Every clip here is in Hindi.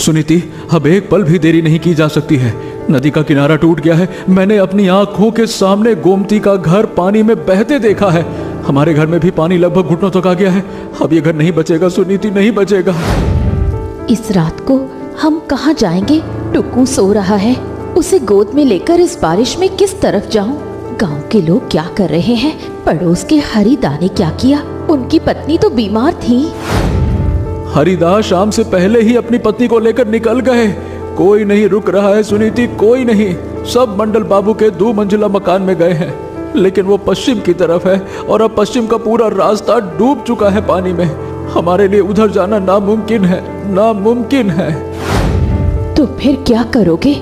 सुनीति, अब एक पल भी देरी नहीं की जा सकती है। नदी का किनारा टूट गया है। मैंने अपनी आंखों के सामने गोमती का घर पानी में बहते देखा है। हमारे घर में भी पानी लगभग घुटनों तक आ गया है। अब ये घर नहीं बचेगा सुनीति, नहीं बचेगा। इस रात को हम कहाँ जाएंगे? टुक्कू सो रहा है, उसे गोद में लेकर इस बारिश में किस तरफ जाऊं? गांव के लोग क्या कर रहे हैं? पड़ोस के हरिदा ने क्या किया? उनकी पत्नी तो बीमार थी। हरिदास शाम से पहले ही अपनी पत्नी को लेकर निकल गए। कोई नहीं रुक रहा है सुनीति, कोई नहीं। सब मंडल बाबू के 2 मंजिला मकान में गए हैं, लेकिन वो पश्चिम की तरफ है और अब पश्चिम का पूरा रास्ता डूब चुका है पानी में। हमारे लिए उधर जाना नामुमकिन है, नामुमकिन है। तो फिर क्या करोगे?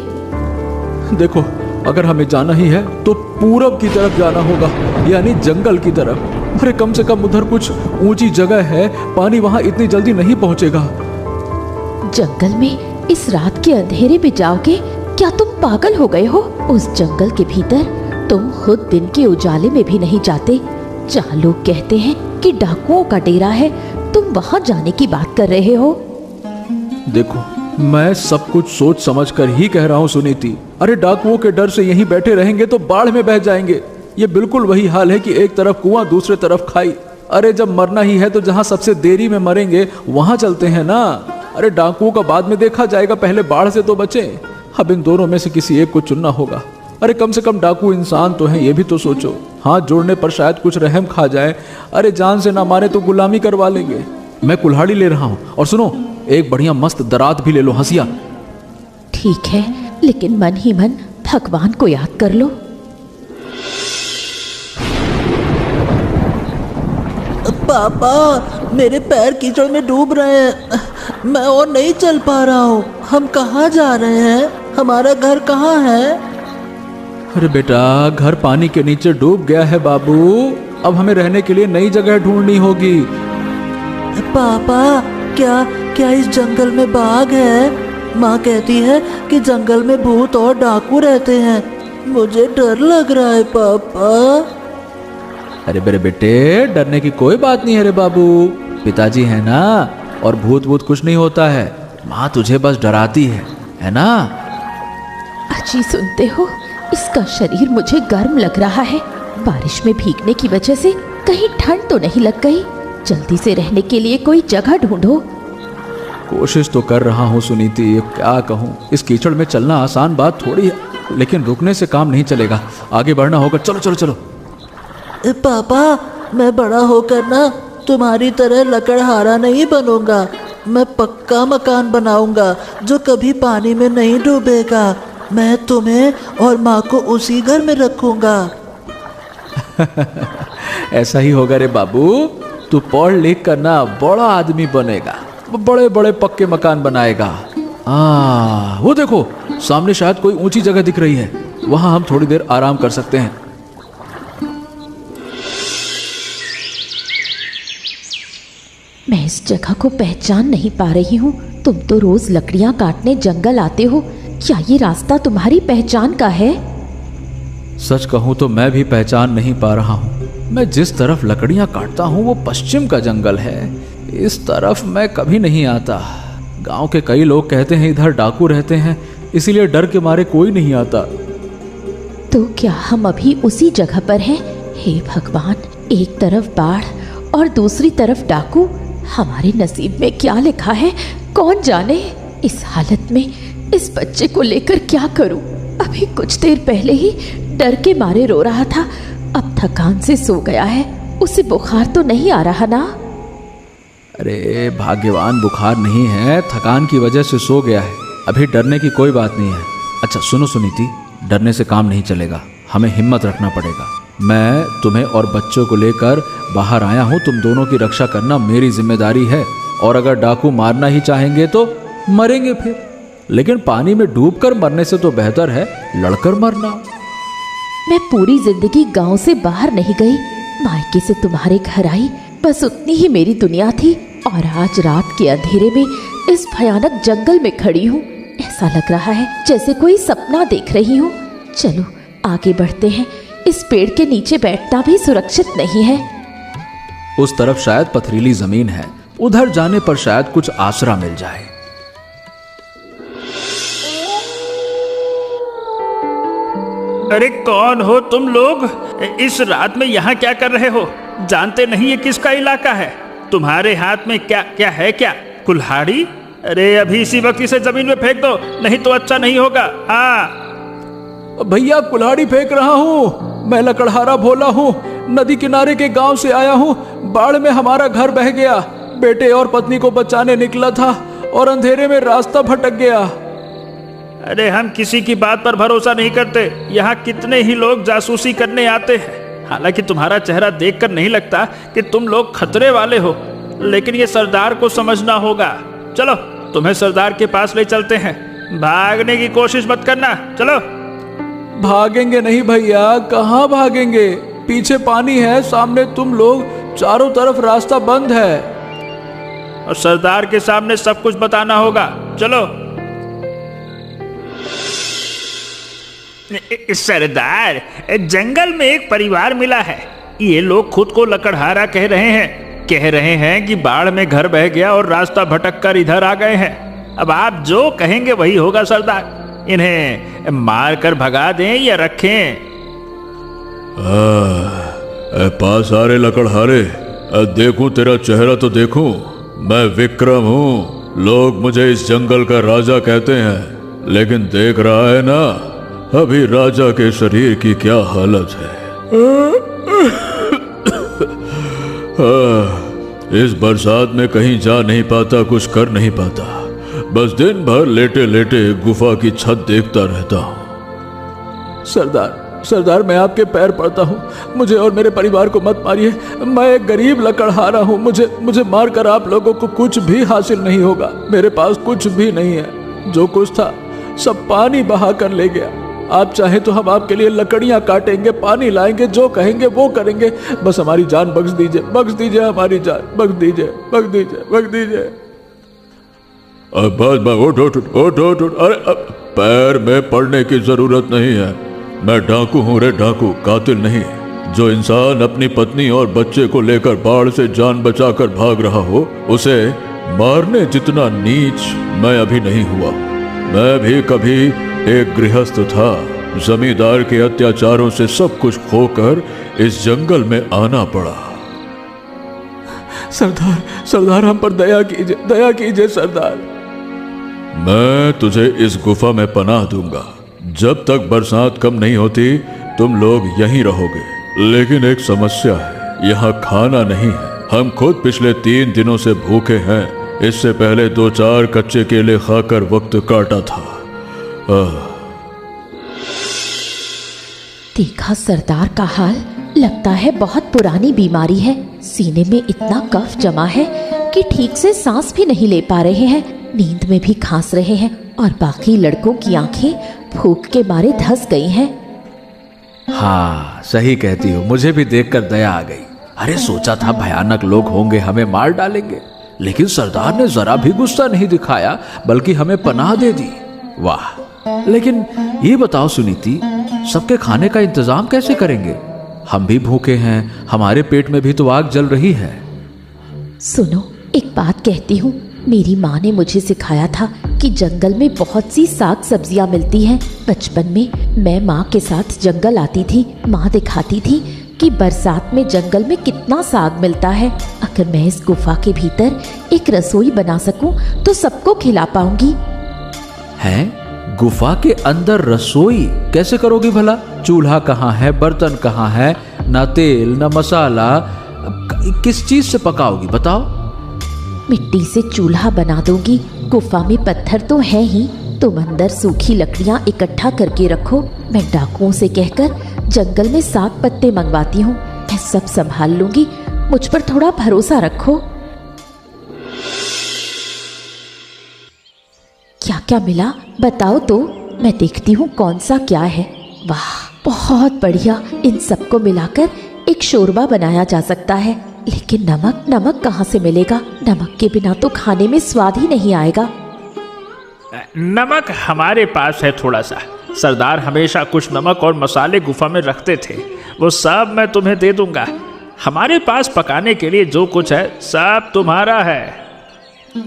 देखो, अगर हमें जाना ही है तो पूरब की तरफ जाना होगा, यानी जंगल की तरफ। अरे कम से कम उधर कुछ ऊंची जगह है, पानी वहां इतनी जल्दी नहीं पहुंचेगा। जंगल में इस रात के अंधेरे में जाओगे? क्या तुम पागल हो गए हो? उस जंगल के भीतर तुम खुद दिन के उजाले में भी नहीं जाते। जहाँ लोग कहते हैं कि डाकुओं का डेरा है, तुम वहाँ जाने की बात कर रहे हो। देखो, मैं सब कुछ सोच समझ कर ही कह रहा हूँ सुनीति। अरे डाकुओं के डर से यहीं बैठे रहेंगे तो बाढ़ में बह जाएंगे। ये बिल्कुल वही हाल है कि एक तरफ कुआं, दूसरे तरफ खाई। अरे जब मरना ही है तो जहाँ सबसे देरी में मरेंगे वहां चलते हैं ना। अरे डाकुओं का बाद में देखा जाएगा, पहले बाढ़ से तो बचे। अब इन दोनों में से किसी एक को चुनना होगा। अरे कम से कम डाकू इंसान तो हैं, ये भी तो सोचो। हाथ जोड़ने पर शायद कुछ रहम खा जाए। अरे जान से ना मारे तो गुलामी करवा लेंगे। मैं कुल्हाड़ी ले रहा हूँ, और सुनो, एक बढ़िया मस्त दरात भी ले लो, हंसिया। ठीक है, लेकिन मन ही मन भगवान को याद कर लो। पापा, मेरे पैर कीचड़ में डूब रहे हैं। मैं और नहीं चल पा रहा हूँ। हम कहाँ जा रहे हैं? हमारा घर कहाँ है? अरे बेटा, घर पानी के नीचे डूब गया है बाबू। अब हमें रहने के लिए नई जगह ढूंढनी होगी। पापा, क्या इस जंगल में बाघ है? माँ कहती है कि जंगल में भूत और डाकू रहते हैं। मुझे डर लग रहा है पापा। अरे मेरे बेटे, डरने की कोई बात नहीं है रे बाबू। पिताजी है ना, और भूत भूत कुछ नहीं होता है। माँ तुझे बस डराती है ना? अजी, सुनते हो? इसका शरीर मुझे गर्म लग रहा है। बारिश में भीगने की वजह से कहीं ठंड तो नहीं लग गई? जल्दी से रहने के लिए कोई जगह ढूंढो। कोशिश तो कर रहा हूँ सुनीति, ये क्या कहूँ। इस कीचड़ में चलना आसान बात थोड़ी है, लेकिन रुकने से काम नहीं चलेगा। आगे बढ़ना होगा। चलो चलो चलो। पापा, मैं बड़ा होकर ना तुम्हारी तरह लकड़हारा नहीं बनूंगा। मैं पक्का मकान बनाऊंगा जो कभी पानी में नहीं डूबेगा। मैं तुम्हें और माँ को उसी घर में रखूंगा। ऐसा ही होगा रे बाबू। तू पढ़ लिख कर ना बड़ा आदमी बनेगा, बड़े बड़े पक्के मकान बनाएगा। वो देखो, सामने शायद कोई ऊंची जगह दिख रही है। वहां हम थोड़ी देर आराम कर सकते हैं। मैं इस जगह को पहचान नहीं पा रही हूँ। तुम तो रोज लकड़ियाँ काटने जंगल आते हो। क्या ये रास्ता तुम्हारी पहचान का है? सच कहूँ तो मैं भी पहचान नहीं पा रहा हूँ। मैं जिस तरफ लकड़ियाँ काटता हूँ वो पश्चिम का जंगल है। इस तरफ मैं कभी नहीं आता। गांव के कई लोग कहते हैं इधर डाकू रहते हैं, इसीलिए डर के मारे कोई नहीं आता। तो क्या हम अभी उसी जगह पर हैं? हे भगवान, एक तरफ बाढ़ और दूसरी तरफ डाकू। हमारे नसीब में क्या लिखा है कौन जाने। इस हालत में इस बच्चे को लेकर क्या करूं? अभी कुछ देर पहले ही डर के मारे रो रहा था, अब थकान से सो गया है। उसे बुखार तो नहीं आ रहा ना? अरे भाग्यवान, बुखार नहीं है, थकान की वजह से सो गया है। अभी डरने की कोई बात नहीं है। अच्छा सुनो सुनीति, डरने से काम नहीं चलेगा, हमें हिम्मत रखना पड़ेगा। मैं तुम्हें और बच्चों को लेकर बाहर आया हूँ। तुम दोनों की रक्षा करना मेरी जिम्मेदारी है। और अगर डाकू मारना ही चाहेंगे तो मरेंगे फिर, लेकिन पानी में डूबकर मरने से तो बेहतर है लड़कर मरना। मैं पूरी जिंदगी गांव से बाहर नहीं गई। मायके से तुम्हारे घर आई, बस उतनी ही मेरी दुनिया थी। और आज रात के अंधेरे में इस भयानक जंगल में खड़ी हूँ। ऐसा लग रहा है जैसे कोई सपना देख रही हूँ। चलो आगे बढ़ते हैं। इस पेड़ के नीचे बैठना भी सुरक्षित नहीं है। उस तरफ शायद पथरीली जमीन है, उधर जाने पर शायद कुछ आसरा मिल जाए। अरे कौन हो तुम लोग? इस रात में यहाँ क्या कर रहे हो? जानते नहीं ये किसका इलाका है? तुम्हारे हाथ में क्या क्या है? क्या कुल्हाड़ी? अरे अभी इसी वक्त इसे जमीन में फेंक दो, नहीं तो अच्छा नहीं होगा। हाँ भैया कुल्हाड़ी फेंक रहा हूँ। मैं लकड़हारा भोला हूँ, नदी किनारे के गांव से आया हूँ। बाढ़ में हमारा घर बह गया। बेटे और पत्नी को बचाने निकला था और अंधेरे में रास्ता भटक गया। अरे हम किसी की बात पर भरोसा नहीं करते। यहाँ कितने ही लोग जासूसी करने आते हैं। हालांकि तुम्हारा चेहरा देखकर नहीं लगता कि तुम लोग खतरे वाले हो, लेकिन ये सरदार को समझना होगा। चलो तुम्हें सरदार के पास ले चलते हैं। भागने की कोशिश मत करना, चलो। भागेंगे नहीं भैया, कहाँ भागेंगे? पीछे पानी है, सामने तुम लोग, चारों तरफ रास्ता बंद है। और सरदार के सामने सब कुछ बताना होगा। चलो। सरदार, जंगल में एक परिवार मिला है। ये लोग खुद को लकड़हारा कह रहे हैं कि बाढ़ में घर बह गया और रास्ता भटक कर इधर आ गए हैं। अब आप जो कहेंगे वही होगा सरदार। इन्हें मार कर भगा दें या रखें? पास आ रहे लकड़हारे, देखूं तेरा चेहरा तो देखूं। मैं विक्रम हूँ, लोग मुझे इस जंगल का राजा कहते हैं, लेकिन देख रहा है ना अभी राजा के शरीर की क्या हालत है। इस बरसात में कहीं जा नहीं पाता, कुछ कर नहीं पाता, बस दिन भर लेटे लेटे गुफा की छत देखता रहता हूँ। सरदार मैं आपके पैर पड़ता हूँ, मुझे और मेरे परिवार को मत मारिए। मैं एक गरीब लकड़हारा हूँ, मुझे मारकर आप लोगों को कुछ भी हासिल नहीं होगा। मेरे पास कुछ भी नहीं है, जो कुछ था सब पानी बहा कर ले गया। आप चाहे तो हम आपके लिए लकड़ियां काटेंगे, पानी लाएंगे, जो कहेंगे वो करेंगे। बस हमारी जान बख्श दीजिए हमारी जान बख्श दीजिए। उठ। अरे पैर में पड़ने की जरूरत नहीं है। मैं डाकू हूँ रे डाकू, कातिल नहीं। जो इंसान अपनी पत्नी और बच्चे को लेकर बाढ़ से जान बचाकर भाग रहा हो, उसे मारने जितना नीच मैं अभी नहीं हुआ। मैं भी कभी एक गृहस्थ था, जमींदार के अत्याचारों से सब कुछ खोकर इस जंगल में आना पड़ा। सरदार हम पर दया कीजिए सरदार। मैं तुझे इस गुफा में पनाह दूंगा। जब तक बरसात कम नहीं होती तुम लोग यहीं रहोगे। लेकिन एक समस्या है, यहाँ खाना नहीं है। हम खुद पिछले 3 दिनों से भूखे हैं। इससे पहले 2-4 कच्चे केले खाकर वक्त काटा था। देखा सरदार का हाल, लगता है बहुत पुरानी बीमारी है। सीने में इतना कफ जमा है कि ठीक से सांस भी नहीं ले पा रहे हैं, नींद में भी खांस रहे हैं और बाकी लड़कों की आंखें भूख के मारे धंस गई हैं। हाँ सही कहती हो, मुझे भी देखकर दया आ गई। अरे सोचा था भयानक लोग होंगे, हमें मार डालेंगे, लेकिन सरदार ने जरा भी गुस्सा नहीं दिखाया, बल्कि हमें पनाह दे दी। वाह! लेकिन ये बताओ सुनीति, सबके खाने का इंतजाम कैसे करेंगे? हम भी भूखे हैं, हमारे पेट में भी तो आग जल रही है। सुनो, एक बात कहती हूँ। मेरी माँ ने मुझे सिखाया था कि जंगल में बहुत सी साग सब्जियाँ मिलती हैं। बचपन में मैं माँ के साथ जंगल आती थी। माँ दिखाती थी कि बरसात में जंगल में कितना साग मिलता है। अगर मैं इस गुफा के भीतर एक रसोई बना सकूं तो सबको खिला पाऊंगी। हैं? गुफा के अंदर रसोई कैसे करोगी भला? चूल्हा कहाँ है, बर्तन कहाँ है, ना तेल ना मसाला, किस चीज से पकाओगी बताओ? मिट्टी से चूल्हा बना दूंगी। गुफा में पत्थर तो है ही, तुम अंदर सूखी लकड़ियां इकट्ठा करके रखो। मैं डाकुओं से कहकर जंगल में साग पत्ते मंगवाती हूँ। मैं सब संभाल लूंगी, मुझ पर थोड़ा भरोसा रखो। क्या क्या मिला बताओ तो, मैं देखती हूँ कौन सा क्या है। वाह, बहुत बढ़िया। इन सबको मिलाकर एक शोरबा बनाया जा सकता है। लेकिन नमक कहाँ से मिलेगा? नमक के बिना तो खाने में स्वाद ही नहीं आएगा। नमक हमारे पास है थोड़ा सा। सरदार हमेशा कुछ नमक और मसाले गुफा में रखते थे, वो सब मैं तुम्हें दे दूंगा। हमारे पास पकाने के लिए जो कुछ है सब तुम्हारा है।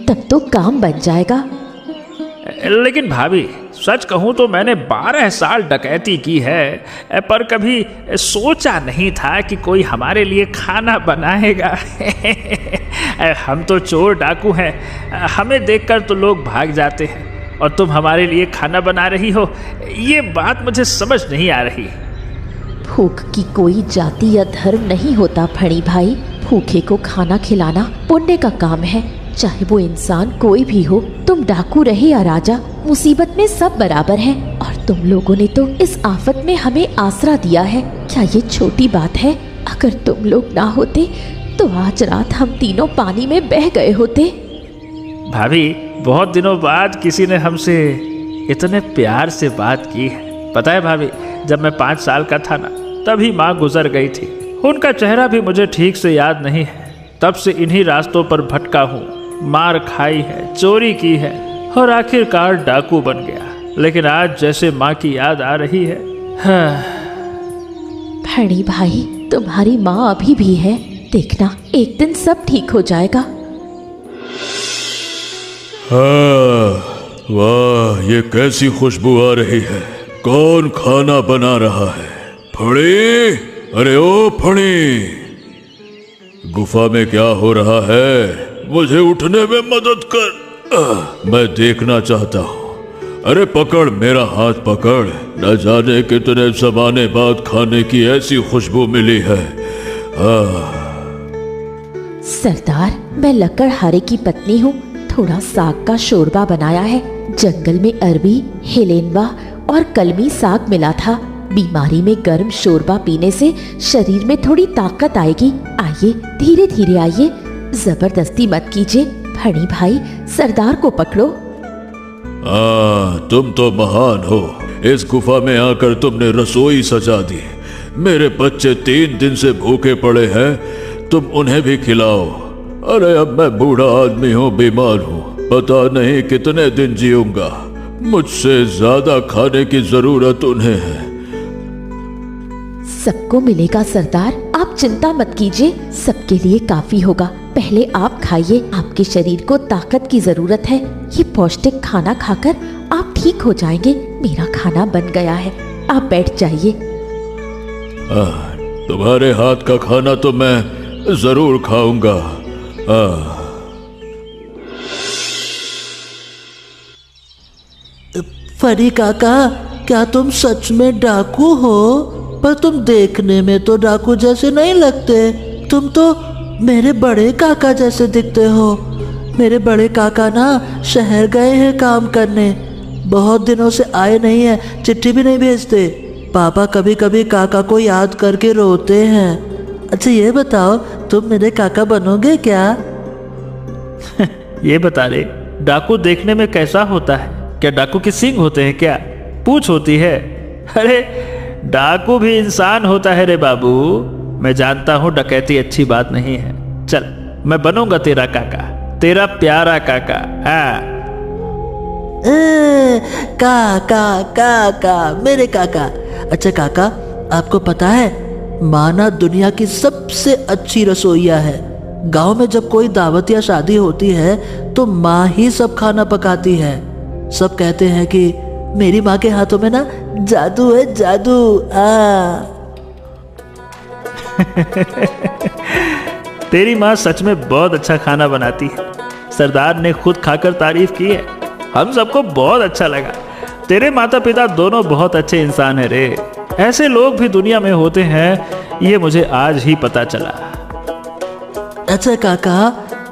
तब तो काम बन जाएगा। लेकिन भाभी, सच कहूँ तो मैंने 12 साल डकैती की है, पर कभी सोचा नहीं था कि कोई हमारे लिए खाना बनाएगा। हम तो चोर डाकू हैं, हमें देखकर तो लोग भाग जाते हैं, और तुम हमारे लिए खाना बना रही हो, ये बात मुझे समझ नहीं आ रही। भूख की कोई जाति या धर्म नहीं होता फणी भाई। भूखे को खाना खिलाना पुण्य का काम है, चाहे वो इंसान कोई भी हो। तुम डाकू रहे या राजा, मुसीबत में सब बराबर हैं। और तुम लोगों ने तो इस आफत में हमें आसरा दिया है। क्या ये छोटी बात है? अगर तुम लोग ना होते तो आज रात हम तीनों पानी में बह गए होते। भाभी, बहुत दिनों बाद किसी ने हमसे इतने प्यार से बात की है। पता है भाभी, जब मैं 5 साल का था ना, तभी माँ गुजर गई थी। उनका चेहरा भी मुझे ठीक से याद नहीं है। तब से इन्हीं रास्तों पर भटका हूँ, मार खाई है, चोरी की है, और आखिरकार डाकू बन गया। लेकिन आज जैसे माँ की याद आ रही है। फणी भाई, तुम्हारी माँ अभी भी है, देखना एक दिन सब ठीक हो जाएगा। वाह, ये कैसी खुशबू आ रही है। कौन खाना बना रहा है? फणी, अरे ओ फणी, गुफा में क्या हो रहा है? मुझे उठने में मदद कर, मैं देखना चाहता हूँ। अरे पकड़, मेरा हाथ पकड़। न जाने कितने ज़माने बाद खाने की ऐसी खुशबू मिली है। सरदार, मैं लकड़हारे की पत्नी हूँ। थोड़ा साग का शोरबा बनाया है। जंगल में अरबी, हेलेनवा और कलमी साग मिला था। बीमारी में गर्म शोरबा पीने से शरीर में थोड़ी ताकत आएगी। आइए, धीरे धीरे आइए, जबरदस्ती मत कीजिए। फणी भाई, सरदार को पकड़ो। तुम तो महान हो। इस गुफा में आकर तुमने रसोई सजा दी। मेरे बच्चे 3 दिन से भूखे पड़े हैं, तुम उन्हें भी खिलाओ। अरे अब मैं बूढ़ा आदमी हूँ, बीमार हूँ, पता नहीं कितने दिन जीऊंगा। मुझसे ज्यादा खाने की जरूरत उन्हें है। सबको मिलेगा सरदार, आप चिंता मत कीजिए, सबके लिए काफी होगा। पहले आप खाइए, आपके शरीर को ताकत की जरूरत है। ये पौष्टिक खाना खाकर आप ठीक हो जाएंगे। मेरा खाना बन गया है, आप बैठ जाइए। तुम्हारे हाथ का खाना तो मैं जरूर खाऊंगा। फणी काका, क्या तुम सच में डाकू हो? पर तुम देखने में तो डाकू जैसे नहीं लगते। तुम तो मेरे बड़े काका जैसे दिखते हो। मेरे बड़े काका ना शहर गए हैं काम करने, बहुत दिनों से आए नहीं हैं, चिट्ठी भी नहीं भेजते। पापा कभी कभी काका को याद करके रोते हैं। अच्छा ये बताओ, तुम मेरे काका बनोगे क्या? ये बता रहे, डाकू देखने में कैसा होता है? क्या डाकू के सींग होते हैं क्या? पूंछ होती है? अरे डाकू भी इंसान होता है रे बाबू। मैं जानता हूँ डकैती अच्छी बात नहीं है। चल, मैं बनूंगा तेरा काका, तेरा प्यारा काका। काका काका, मेरे काका। अच्छा काका, आपको पता है माँ ना दुनिया की सबसे अच्छी रसोइया है। गांव में जब कोई दावत या शादी होती है तो माँ ही सब खाना पकाती है। सब कहते हैं कि मेरी माँ के हाथों में ना जादू है, जादू। तेरी माँ सच में बहुत अच्छा खाना बनाती है। सरदार ने खुद खाकर तारीफ की है, हम सबको बहुत अच्छा लगा। तेरे माता पिता दोनों बहुत अच्छे इंसान हैं रे। ऐसे लोग भी दुनिया में होते हैं, ये मुझे आज ही पता चला। अच्छा काका,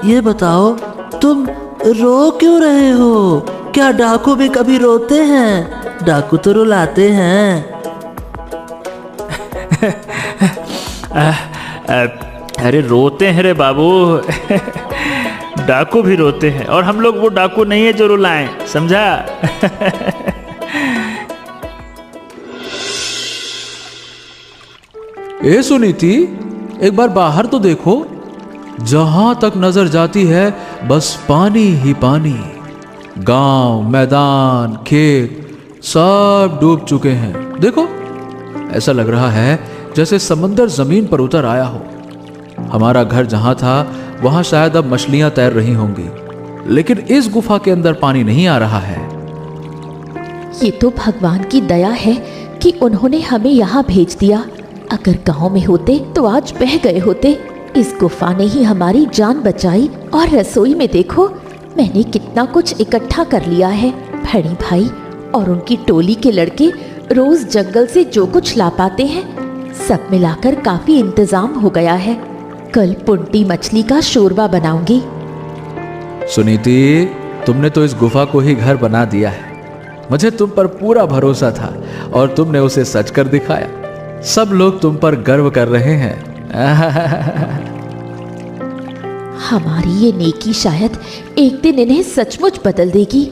ये बताओ तुम रो क्यों रहे हो? क्या डाकू भी कभी रोते हैं? डाकू तो रुलाते हैं। अरे रोते हैं रे बाबू। डाकू भी रोते हैं, और हम लोग वो डाकू नहीं है जो रुलाएं, समझा? ए सुनीति, एक बार बाहर तो देखो। जहां तक नजर जाती है बस पानी ही पानी। गांव, मैदान, खेत सब डूब चुके हैं। देखो, ऐसा लग रहा है जैसे समंदर जमीन पर उतर आया हो। हमारा घर जहां था वहां शायद अब मछलियां तैर रही होंगी, लेकिन इस गुफा के अंदर पानी नहीं आ रहा है। ये तो भगवान की दया है कि उन्होंने हमें यहाँ भेज दिया। अगर गांव में होते तो आज बह गए होते। इस गुफा ने ही हमारी जान बचाई। और रसोई में देखो, मैंने कितना कुछ इकट्ठा कर लिया है। भड़ी भाई और उनकी टोली के लड़के रोज जंगल से जो कुछ ला पाते हैं, सब मिलाकर काफी इंतजाम हो गया है। कल पुंटी मछली का शोरबा बनाऊंगी। सुनीति, तुमने तो इस गुफा को ही घर बना दिया है। मुझे तुम पर पूरा भरोसा था और तुमने उसे सच कर दिखाया। सब लोग तुम पर गर्व कर रहे हैं। हमारी ये नेकी शायद एक दिन इन्हें सचमुच बदल देगी।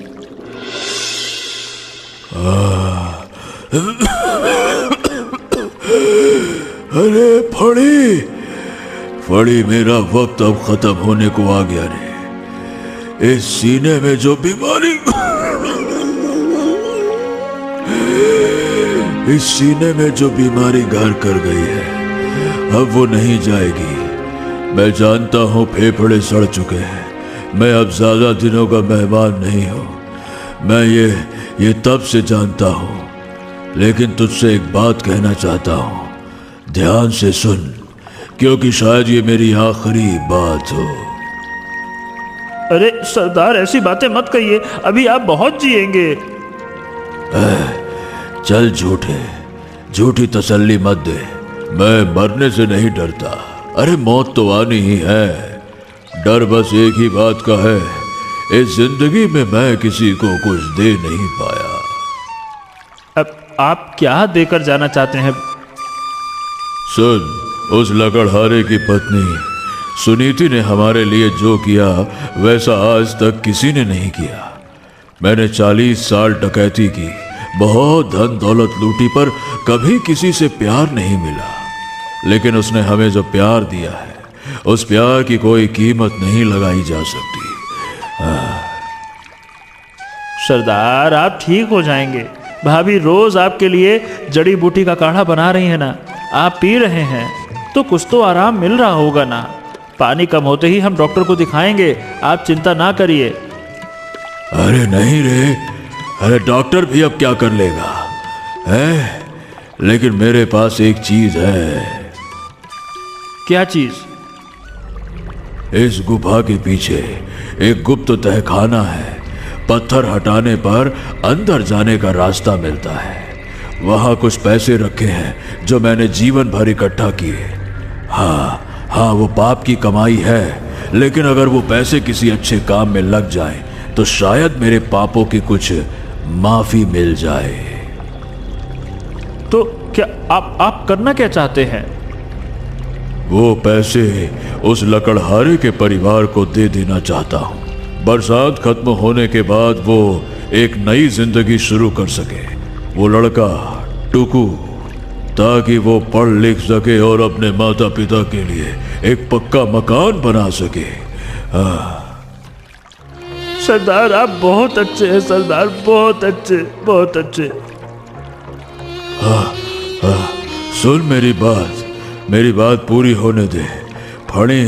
अरे फड़ी, फड़ी, मेरा वक्त अब खत्म होने को आ गया रे। इस सीने में जो बीमारी इस सीने में जो बीमारी घर कर गई है, अब वो नहीं जाएगी। मैं जानता हूँ फेफड़े सड़ चुके हैं। मैं अब ज्यादा दिनों का मेहमान नहीं हूँ। मैं ये तब से जानता हूँ। लेकिन तुझसे एक बात कहना चाहता हूँ, ध्यान से सुन, क्योंकि शायद ये मेरी आखिरी बात हो। अरे सरदार, ऐसी बातें मत कहिए, अभी आप बहुत जिएंगे। चल झूठी तसल्ली मत दे। मैं मरने से नहीं डरता। अरे मौत तो आनी ही है। डर बस एक ही बात का है, इस जिंदगी में मैं किसी को कुछ दे नहीं पाया। अब आप क्या देकर जाना चाहते हैं? सुन, उस लकड़हारे की पत्नी सुनीति ने हमारे लिए जो किया वैसा आज तक किसी ने नहीं किया। मैंने 40 साल डकैती की, बहुत धन दौलत लूटी, पर कभी किसी से प्यार नहीं मिला। लेकिन उसने हमें जो प्यार दिया है, उस प्यार की कोई कीमत नहीं लगाई जा सकती। सरदार, आप ठीक हो जाएंगे। भाभी रोज आपके लिए जड़ी बूटी का काढ़ा बना रही है ना, आप पी रहे हैं तो कुछ तो आराम मिल रहा होगा ना। पानी कम होते ही हम डॉक्टर को दिखाएंगे, आप चिंता ना करिए। अरे नहीं रे, अरे डॉक्टर भी अब क्या कर लेगा है? लेकिन मेरे पास एक चीज है। क्या चीज? इस गुफा के पीछे एक गुप्त तहखाना है। पत्थर हटाने पर अंदर जाने का रास्ता मिलता है। वहां कुछ पैसे रखे हैं जो मैंने जीवन भर इकट्ठा किए। हाँ, वो पाप की कमाई है, लेकिन अगर वो पैसे किसी अच्छे काम में लग जाए तो शायद मेरे पापों की कुछ माफी मिल जाए। तो क्या आप करना क्या चाहते हैं? वो पैसे उस लकड़हारे के परिवार को दे देना चाहता हूँ। बरसात खत्म होने के बाद वो एक नई जिंदगी शुरू कर सके, वो लड़का टुकू, ताकि वो पढ़ लिख सके और अपने माता पिता के लिए एक पक्का मकान बना सके। सरदार, आप बहुत अच्छे हैं सरदार, बहुत अच्छे, बहुत अच्छे। सुन मेरी बात पूरी होने दे। फणी,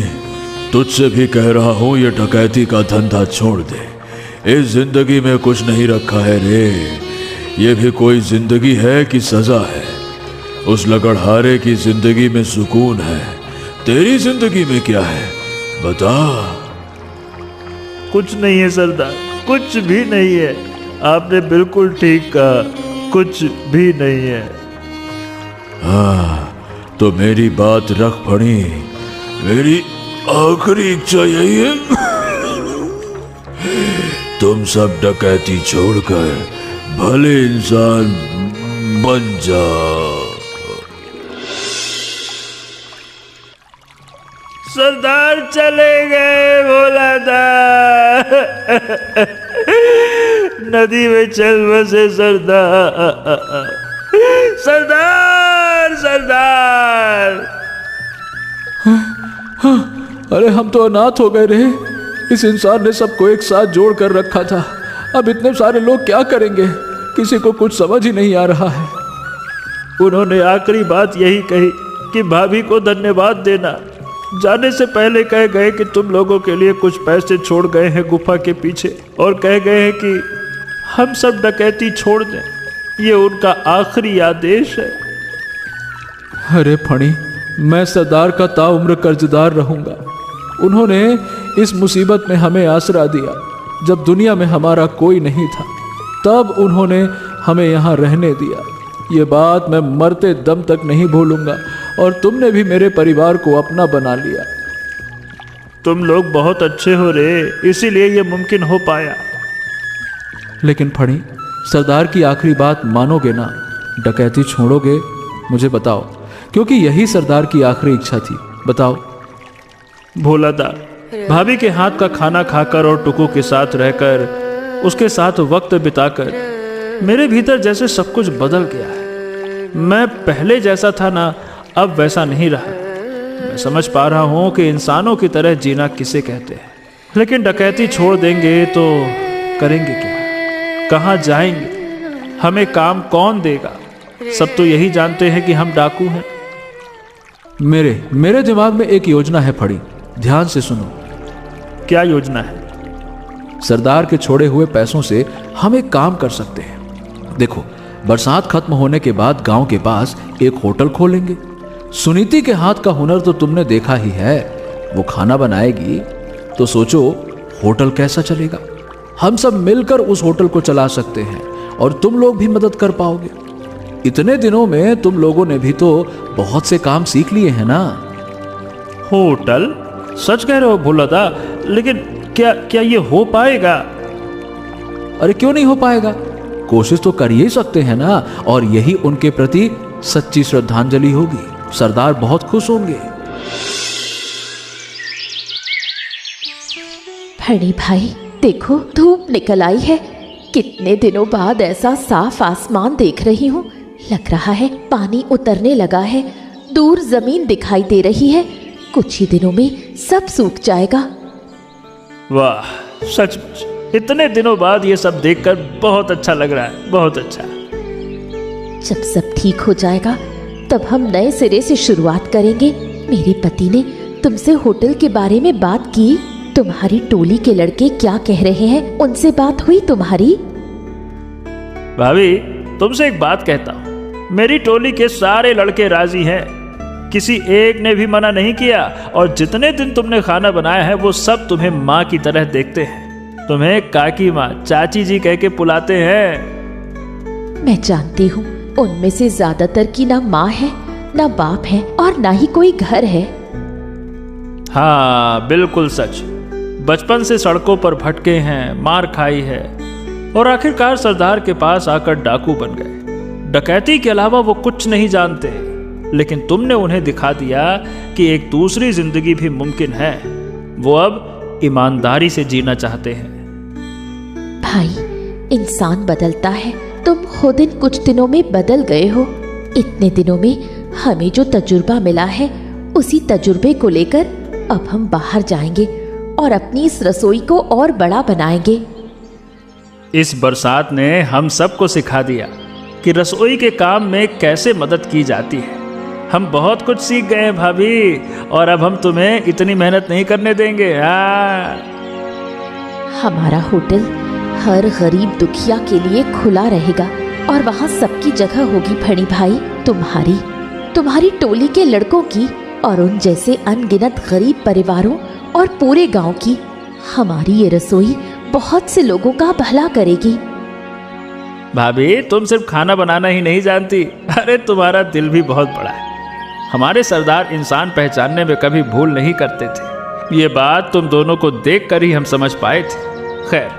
तुझसे भी कह रहा हूँ, ये डकैती का धंधा छोड़ दे। इस जिंदगी में कुछ नहीं रखा है रे। ये भी कोई जिंदगी है कि सजा है? उस लकड़हारे की जिंदगी में सुकून है, तेरी जिंदगी में क्या है बता? कुछ नहीं है सरदार, कुछ भी नहीं है। आपने बिल्कुल ठीक कहा, कुछ भी नहीं है। हाँ, तो मेरी बात रख फणी। मेरी आखिरी इच्छा यही है, तुम सब डकैती छोड़कर भले इंसान बन जाओ। सरदार चले गए, बोला था नदी में चल बसे सरदार, सरदार, सरदार। अरे हम तो अनाथ हो गए रे। इस इंसान ने सबको एक साथ जोड़ कर रखा था। अब इतने सारे लोग क्या करेंगे? किसी को कुछ समझ ही नहीं आ रहा है। उन्होंने आखिरी बात यही कही कि भाभी को धन्यवाद देना। जाने से पहले कह गए कि तुम लोगों के लिए कुछ पैसे छोड़ गए हैं गुफा के पीछे, और कह गए हैं कि हम सब डकैती छोड़ दें, ये उनका आखिरी आदेश है। अरे फणी, मैं सरदार का ताउम्र कर्जदार रहूंगा। उन्होंने इस मुसीबत में हमें आसरा दिया। जब दुनिया में हमारा कोई नहीं था, तब उन्होंने हमें यहाँ रहने दिया। ये बात मैं मरते दम तक नहीं भूलूंगा। और तुमने भी मेरे परिवार को अपना बना लिया। तुम लोग बहुत अच्छे हो रे, इसीलिए ये मुमकिन हो पाया। लेकिन फणी, सरदार की आखिरी बात मानोगे ना? डकैती छोड़ोगे? मुझे बताओ, क्योंकि यही सरदार की आखिरी इच्छा थी। बताओ। भोलादा, भाभी के हाथ का खाना खाकर और टुकू के साथ रहकर, उसके साथ वक्त बिताकर मेरे भीतर जैसे सब कुछ बदल गया है। मैं पहले जैसा था ना, अब वैसा नहीं रहा। मैं समझ पा रहा हूं कि इंसानों की तरह जीना किसे कहते हैं। लेकिन डकैती छोड़ देंगे तो करेंगे क्या? कहाँ जाएंगे? हमें काम कौन देगा? सब तो यही जानते हैं कि हम डाकू हैं। मेरे दिमाग में एक योजना है फड़ी, ध्यान से सुनो। क्या योजना है? सरदार के छोड़े हुए पैसों से हम एक काम कर सकते हैं। देखो, बरसात खत्म होने के बाद गांव के पास एक होटल खोलेंगे। सुनीति के हाथ का हुनर तो तुमने देखा ही है। वो खाना बनाएगी तो सोचो होटल कैसा चलेगा। हम सब मिलकर उस होटल को चला सकते हैं और तुम लोग भी मदद कर पाओगे। इतने दिनों में तुम लोगों ने भी तो बहुत से काम सीख लिए हैं ना। होटल? सच कह रहे हो भोलादा? लेकिन क्या ये हो पाएगा? अरे क्यों नहीं हो पाएगा? कोशिश तो कर ही सकते हैं ना। और यही उनके प्रति सच्ची श्रद्धांजलि होगी। सरदार बहुत खुश होंगे। फणी भाई, देखो धूप निकल आई है। कितने दिनों बाद ऐसा साफ आसमान देख रही हूँ। लग रहा है पानी उतरने लगा है। दूर जमीन दिखाई दे रही है। कुछ ही दिनों में सब सूख जाएगा। वाह, सचमुच इतने दिनों बाद ये सब देखकर बहुत अच्छा लग रहा है। बहुत अच्छा। जब सब ठीक हो जाएगा तब हम नए सिरे से शुरुआत करेंगे। मेरे पति ने तुमसे होटल के बारे में बात की। तुम्हारी टोली के लड़के क्या कह रहे हैं? उनसे बात हुई तुम्हारी? भाभी, तुमसे एक बात कहता हूँ। मेरी टोली के सारे लड़के राजी हैं। किसी एक ने भी मना नहीं किया। और जितने दिन तुमने खाना बनाया है वो सब तुम्हें माँ की तरह देखते हैं। तुम्हें काकी माँ, चाची जी कह के बुलाते हैं। मैं जानती हूँ उनमें से ज्यादातर की ना माँ है, ना बाप है और ना ही कोई घर है। हाँ, बिल्कुल सच। बचपन से सड़कों पर भटके हैं, मार खाई है और आखिरकार सरदार के पास आकर डाकू बन गए। डकैती के अलावा वो कुछ नहीं जानते। लेकिन तुमने उन्हें दिखा दिया कि एक दूसरी जिंदगी भी मुमकिन है। वो अब ईमानदारी से जीना चाहते हैं। भाई, इंसान बदलता है। तुम खुद इन कुछ दिनों में बदल गए हो। इतने दिनों में हमें जो तजुर्बा मिला है, उसी तजुर्बे को लेकर अब हम बाहर जाएंगे और अपनी इस रसोई को और बड़ा बनाएंगे। इस बरसात ने हम सबको सिखा दिया कि रसोई के काम में कैसे मदद की जाती है। हम बहुत कुछ सीख गए हैं भाभी, और अब हम तुम्हें इतनी मेहनत नहीं करने देंगे। हमारा होटल हर गरीब दुखिया के लिए खुला रहेगा और वहाँ सबकी जगह होगी फणी भाई। तुम्हारी टोली के लड़कों की और उन जैसे अनगिनत गरीब परिवारों और पूरे गांव की। हमारी ये रसोई बहुत से लोगों का भला करेगी। भाभी, तुम सिर्फ खाना बनाना ही नहीं जानती, अरे तुम्हारा दिल भी बहुत बड़ा है। हमारे सरदार इंसान पहचानने में कभी भूल नहीं करते थे। ये बात तुम दोनों को देखकर ही हम समझ पाए थे। खैर,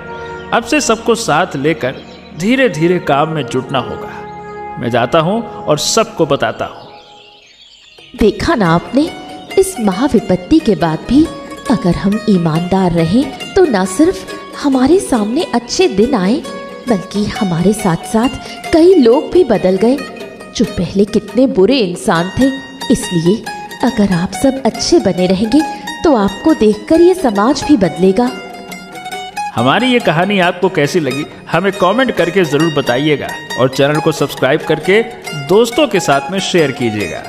अब से सबको साथ लेकर धीरे धीरे काम में जुटना होगा। मैं जाता हूँ और सबको बताता हूँ। देखा ना आपने, इस महाविपत्ति के बाद भी अगर हम ईमानदार रहें तो न सिर्फ हमारे सामने अच्छे दिन आए, बल्कि हमारे साथ साथ कई लोग भी बदल गए जो पहले कितने बुरे इंसान थे। इसलिए अगर आप सब अच्छे बने रहेंगे तो आपको देखकर ये समाज भी बदलेगा। हमारी ये कहानी आपको कैसी लगी हमें कमेंट करके ज़रूर बताइएगा और चैनल को सब्सक्राइब करके दोस्तों के साथ में शेयर कीजिएगा।